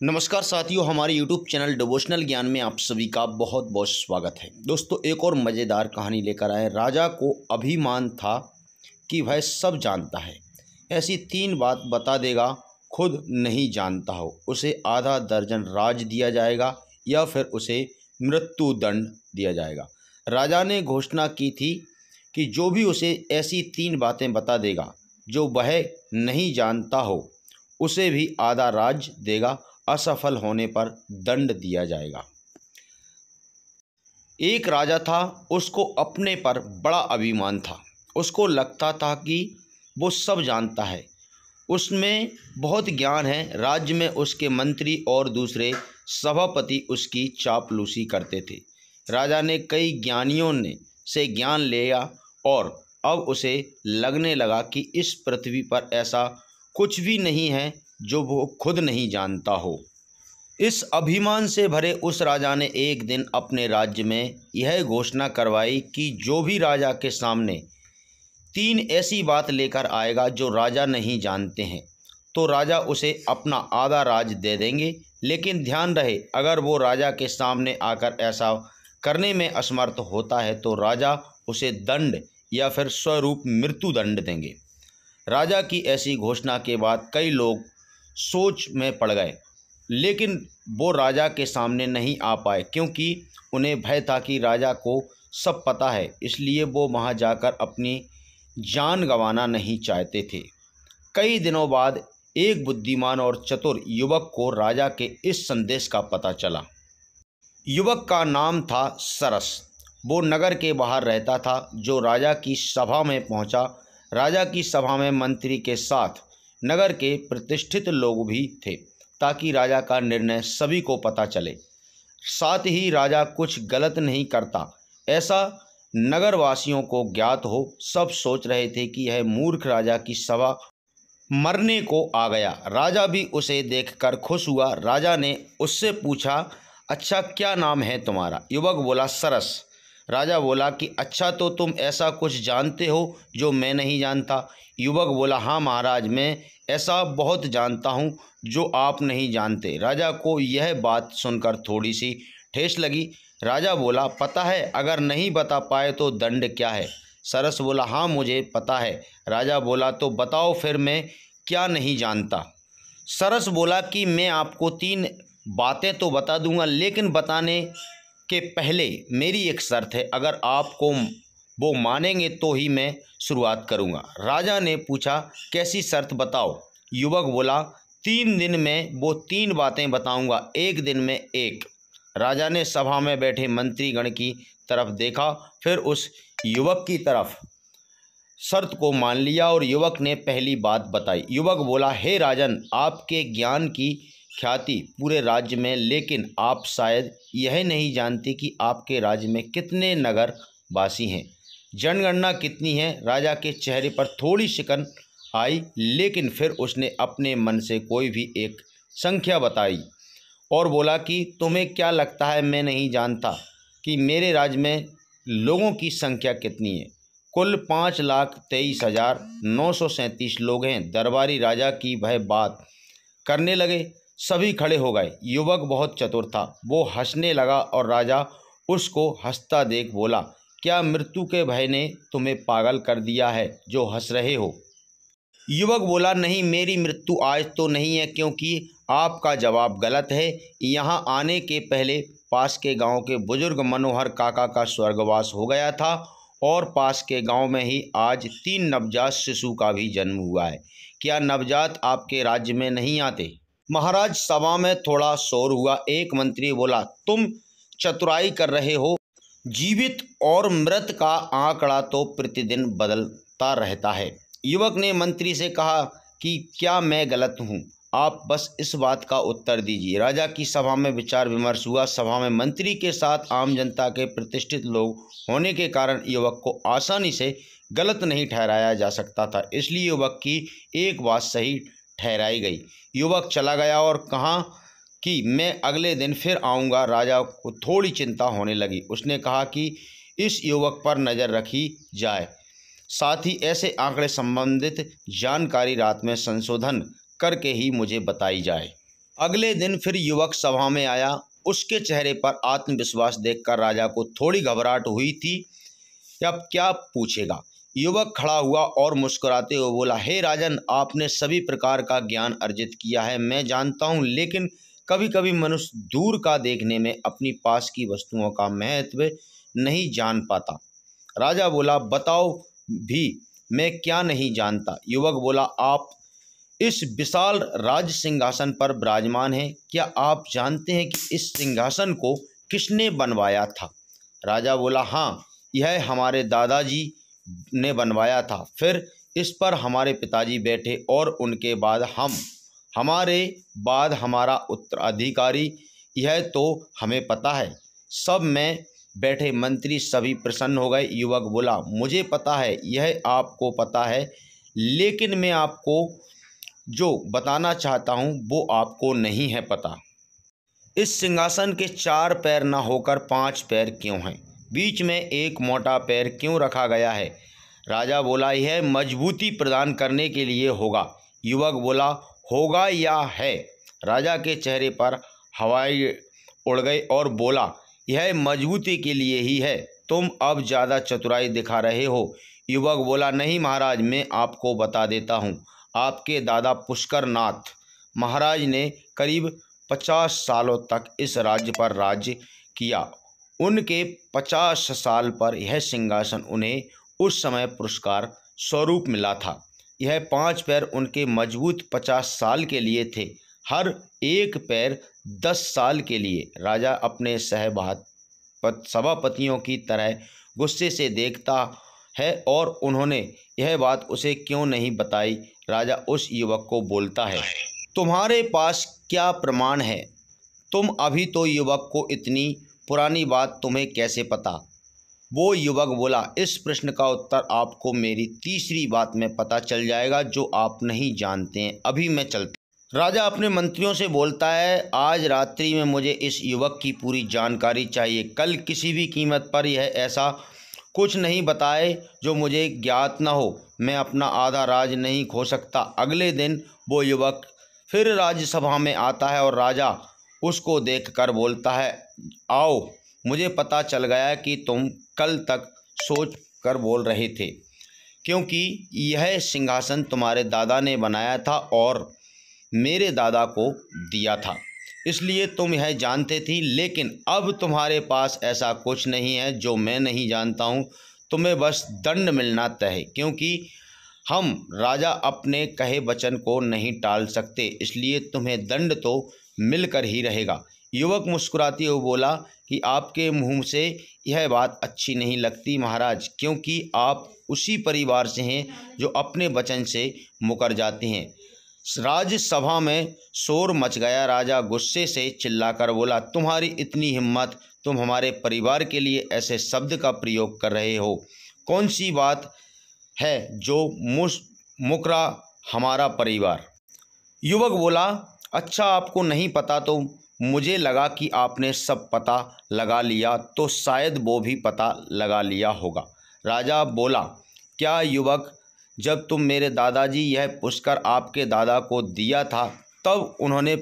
नमस्कार साथियों, हमारे YouTube चैनल डिवोशनल ज्ञान में आप सभी का बहुत बहुत स्वागत है। दोस्तों, एक और मज़ेदार कहानी लेकर आए। राजा को अभिमान था कि वह सब जानता है। ऐसी 3 बात बता देगा खुद नहीं जानता हो, उसे आधा दर्जन राज दिया जाएगा या फिर उसे मृत्यु दंड दिया जाएगा। राजा ने घोषणा की थी कि जो भी उसे ऐसी 3 बातें बता देगा जो वह नहीं जानता हो, उसे भी आधा राज देगा, असफल होने पर दंड दिया जाएगा। एक राजा था, उसको अपने पर बड़ा अभिमान था। उसको लगता था कि वो सब जानता है, उसमें बहुत ज्ञान है। राज्य में उसके मंत्री और दूसरे सभापति उसकी चापलूसी करते थे। राजा ने कई ज्ञानियों से ज्ञान लिया और अब उसे लगने लगा कि इस पृथ्वी पर ऐसा कुछ भी नहीं है जो वो खुद नहीं जानता हो। इस अभिमान से भरे उस राजा ने एक दिन अपने राज्य में यह घोषणा करवाई कि जो भी राजा के सामने 3 ऐसी बात लेकर आएगा जो राजा नहीं जानते हैं, तो राजा उसे अपना आधा राज दे देंगे। लेकिन ध्यान रहे, अगर वो राजा के सामने आकर ऐसा करने में असमर्थ होता है तो राजा उसे दंड या फिर स्वरूप मृत्यु दंड देंगे। राजा की ऐसी घोषणा के बाद कई लोग सोच में पड़ गए, लेकिन वो राजा के सामने नहीं आ पाए क्योंकि उन्हें भय था कि राजा को सब पता है, इसलिए वो वहाँ जाकर अपनी जान गंवाना नहीं चाहते थे। कई दिनों बाद एक बुद्धिमान और चतुर युवक को राजा के इस संदेश का पता चला। युवक का नाम था सरस। वो नगर के बाहर रहता था। जो राजा की सभा में पहुंचा, राजा की सभा में मंत्री के साथ नगर के प्रतिष्ठित लोग भी थे, ताकि राजा का निर्णय सभी को पता चले। साथ ही राजा कुछ गलत नहीं करता, ऐसा नगरवासियों को ज्ञात हो। सब सोच रहे थे कि यह मूर्ख राजा की सभा मरने को आ गया। राजा भी उसे देखकर खुश हुआ। राजा ने उससे पूछा, अच्छा क्या नाम है तुम्हारा? युवक बोला, सरस। राजा बोला कि अच्छा, तो तुम ऐसा कुछ जानते हो जो मैं नहीं जानता? युवक बोला, हाँ महाराज, मैं ऐसा बहुत जानता हूँ जो आप नहीं जानते। राजा को यह बात सुनकर थोड़ी सी ठेस लगी। राजा बोला, पता है, अगर नहीं बता पाए तो दंड क्या है? सरस बोला, हाँ मुझे पता है। राजा बोला, तो बताओ फिर, मैं क्या नहीं जानता? सरस बोला कि मैं आपको 3 बातें तो बता दूंगा, लेकिन बताने के पहले मेरी एक शर्त है। अगर आपको वो मानेंगे तो ही मैं शुरुआत करूंगा। राजा ने पूछा, कैसी शर्त बताओ? युवक बोला, 3 दिन में वो 3 बातें बताऊंगा, 1 दिन में 1। राजा ने सभा में बैठे मंत्रीगण की तरफ देखा, फिर उस युवक की तरफ। शर्त को मान लिया और युवक ने पहली बात बताई। युवक बोला, हे राजन, आपके ज्ञान की ख्याति पूरे राज्य में, लेकिन आप शायद यह नहीं जानते कि आपके राज्य में कितने नगर वासी हैं, जनगणना कितनी है। राजा के चेहरे पर थोड़ी शिकन आई, लेकिन फिर उसने अपने मन से कोई भी एक संख्या बताई और बोला कि तुम्हें क्या लगता है, मैं नहीं जानता कि मेरे राज्य में लोगों की संख्या कितनी है? कुल 5,23,937 लोग हैं। दरबारी राजा की वह बात करने लगे। सभी खड़े हो गए। युवक बहुत चतुर था, वो हंसने लगा और राजा उसको हंसता देख बोला, क्या मृत्यु के भय ने तुम्हें पागल कर दिया है जो हंस रहे हो? युवक बोला, नहीं, मेरी मृत्यु आज तो नहीं है, क्योंकि आपका जवाब गलत है। यहाँ आने के पहले पास के गांव के बुजुर्ग मनोहर काका का स्वर्गवास हो गया था और पास के गांव में ही आज 3 नवजात शिशु का भी जन्म हुआ है। क्या नवजात आपके राज्य में नहीं आते? महाराज, सभा में थोड़ा शोर हुआ। एक मंत्री बोला, तुम चतुराई कर रहे हो। जीवित और मृत का आंकड़ा तो प्रतिदिन बदलता रहता है। युवक ने मंत्री से कहा कि क्या मैं गलत हूँ? आप बस इस बात का उत्तर दीजिए। राजा की सभा में विचार विमर्श हुआ। सभा में मंत्री के साथ आम जनता के प्रतिष्ठित लोग होने के कारण युवक को आसानी से गलत नहीं ठहराया जा सकता था, इसलिए युवक की एक बात सही ठहराई गई। युवक चला गया और कहा कि मैं अगले दिन फिर आऊँगा। राजा को थोड़ी चिंता होने लगी। उसने कहा कि इस युवक पर नज़र रखी जाए, साथ ही ऐसे आंकड़े संबंधित जानकारी रात में संशोधन करके ही मुझे बताई जाए। अगले दिन फिर युवक सभा में आया। उसके चेहरे पर आत्मविश्वास देखकर राजा को थोड़ी घबराहट हुई थी। अब क्या पूछेगा। युवक खड़ा हुआ और मुस्कुराते हुए बोला, हे राजन, आपने सभी प्रकार का ज्ञान अर्जित किया है, मैं जानता हूँ, लेकिन कभी कभी मनुष्य दूर का देखने में अपनी पास की वस्तुओं का महत्व नहीं जान पाता। राजा बोला, बताओ भी, मैं क्या नहीं जानता। युवक बोला, आप इस विशाल राज सिंहासन पर विराजमान हैं। क्या आप जानते हैं कि इस सिंहासन को किसने बनवाया था? राजा बोला, हाँ, यह हमारे दादाजी ने बनवाया था। फिर इस पर हमारे पिताजी बैठे और उनके बाद हमारे बाद हमारा उत्तराधिकारी। यह तो हमें पता है। सब में बैठे मंत्री सभी प्रसन्न हो गए। युवक बोला, मुझे पता है, यह आपको पता है, लेकिन मैं आपको जो बताना चाहता हूँ वो आपको नहीं है पता। इस सिंहासन के 4 पैर न होकर 5 पैर क्यों हैं? बीच में एक मोटा पैर क्यों रखा गया है? राजा बोला, यह मजबूती प्रदान करने के लिए होगा। युवक बोला, होगा या है? राजा के चेहरे पर हवाएं उड़ गई और बोला, यह मजबूती के लिए ही है। तुम अब ज़्यादा चतुराई दिखा रहे हो। युवक बोला, नहीं महाराज, मैं आपको बता देता हूँ। आपके दादा पुष्कर नाथ महाराज ने करीब 50 सालों तक इस राज्य पर राज्य किया। उनके 50 साल पर यह सिंहासन उन्हें उस समय पुरस्कार स्वरूप मिला था। यह 5 पैर उनके मजबूत 50 साल के लिए थे, हर एक पैर 10 साल के लिए। राजा अपने सभापतियों की तरह गुस्से से देखता है और उन्होंने यह बात उसे क्यों नहीं बताई। राजा उस युवक को बोलता है, तुम्हारे पास क्या प्रमाण है? तुम अभी तो युवक को इतनी पुरानी बात तुम्हें कैसे पता? वो युवक बोला, इस प्रश्न का उत्तर आपको मेरी तीसरी बात में पता चल जाएगा जो आप नहीं जानते हैं। अभी मैं चलता। राजा अपने मंत्रियों से बोलता है, आज रात्रि में मुझे इस युवक की पूरी जानकारी चाहिए। कल किसी भी कीमत पर यह ऐसा कुछ नहीं बताए जो मुझे ज्ञात न हो। मैं अपना आधा राज नहीं खो सकता। अगले दिन वो युवक फिर राज्यसभा में आता है और राजा उसको देखकर बोलता है, आओ, मुझे पता चल गया कि तुम कल तक सोच कर बोल रहे थे, क्योंकि यह सिंहासन तुम्हारे दादा ने बनाया था और मेरे दादा को दिया था, इसलिए तुम यह जानते थी। लेकिन अब तुम्हारे पास ऐसा कुछ नहीं है जो मैं नहीं जानता हूँ। तुम्हें बस दंड मिलना तय है, क्योंकि हम राजा अपने कहे वचन को नहीं टाल सकते, इसलिए तुम्हें दंड तो मिलकर ही रहेगा। युवक मुस्कुराते हुए बोला कि आपके मुंह से यह बात अच्छी नहीं लगती महाराज, क्योंकि आप उसी परिवार से हैं जो अपने वचन से मुकर जाते हैं। राज्यसभा में शोर मच गया। राजा गुस्से से चिल्लाकर बोला, तुम्हारी इतनी हिम्मत, तुम हमारे परिवार के लिए ऐसे शब्द का प्रयोग कर रहे हो? कौन सी बात है जो मुकरा हमारा परिवार? युवक बोला, अच्छा, आपको नहीं पता तो मुझे लगा कि आपने सब पता लगा लिया, तो शायद वो भी पता लगा लिया होगा। राजा बोला, क्या युवक, जब तुम मेरे दादाजी यह पुरस्कार आपके दादा को दिया था, तब उन्होंने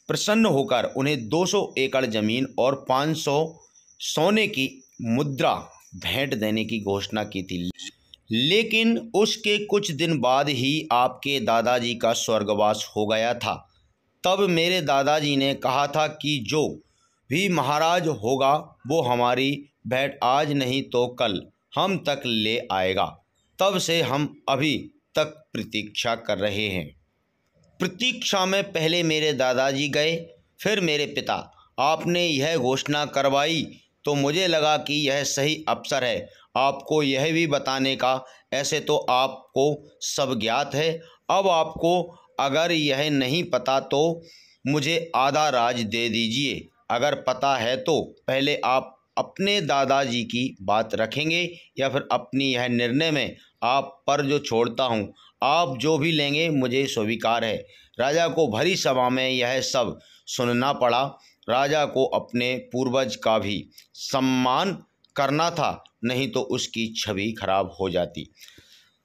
प्रसन्न होकर उन्हें 200 एकड़ ज़मीन और 500 सोने की मुद्रा भेंट देने की घोषणा की थी। लेकिन उसके कुछ दिन बाद ही आपके दादाजी का स्वर्गवास हो गया था। तब मेरे दादाजी ने कहा था कि जो भी महाराज होगा वो हमारी भेंट आज नहीं तो कल हम तक ले आएगा। तब से हम अभी तक प्रतीक्षा कर रहे हैं। प्रतीक्षा में पहले मेरे दादाजी गए, फिर मेरे पिता। आपने यह घोषणा करवाई तो मुझे लगा कि यह सही अवसर है आपको यह भी बताने का। ऐसे तो आपको सब ज्ञात है। अब आपको अगर यह नहीं पता तो मुझे आधा राज दे दीजिए। अगर पता है तो पहले आप अपने दादाजी की बात रखेंगे या फिर अपनी यह निर्णय में आप पर जो छोड़ता हूँ। आप जो भी लेंगे मुझे स्वीकार है। राजा को भरी सभा में यह सब सुनना पड़ा। राजा को अपने पूर्वज का भी सम्मान करना था, नहीं तो उसकी छवि खराब हो जाती।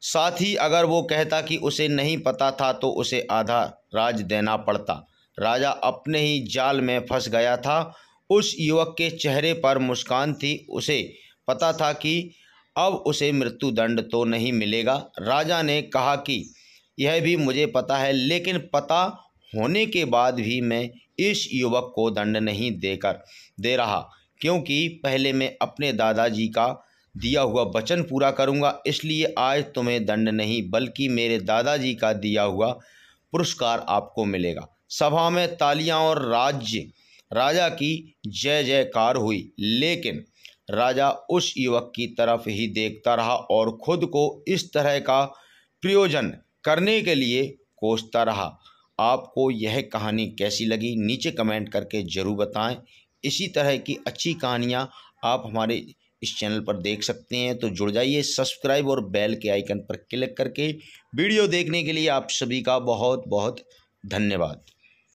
साथ ही अगर वो कहता कि उसे नहीं पता था तो उसे आधा राज देना पड़ता। राजा अपने ही जाल में फंस गया था। उस युवक के चेहरे पर मुस्कान थी। उसे पता था कि अब उसे मृत्युदंड तो नहीं मिलेगा। राजा ने कहा कि यह भी मुझे पता है, लेकिन पता होने के बाद भी मैं इस युवक को दंड नहीं दे रहा, क्योंकि पहले मैं अपने दादाजी का दिया हुआ वचन पूरा करूंगा। इसलिए आज तुम्हें दंड नहीं बल्कि मेरे दादाजी का दिया हुआ पुरस्कार आपको मिलेगा। सभा में तालियां और राजा की जय जयकार हुई, लेकिन राजा उस युवक की तरफ ही देखता रहा और खुद को इस तरह का प्रयोजन करने के लिए कोसता रहा। आपको यह कहानी कैसी लगी नीचे कमेंट करके ज़रूर बताएं। इसी तरह की अच्छी कहानियाँ आप हमारे इस चैनल पर देख सकते हैं, तो जुड़ जाइए सब्सक्राइब और बेल के आइकन पर क्लिक करके। वीडियो देखने के लिए आप सभी का बहुत बहुत धन्यवाद।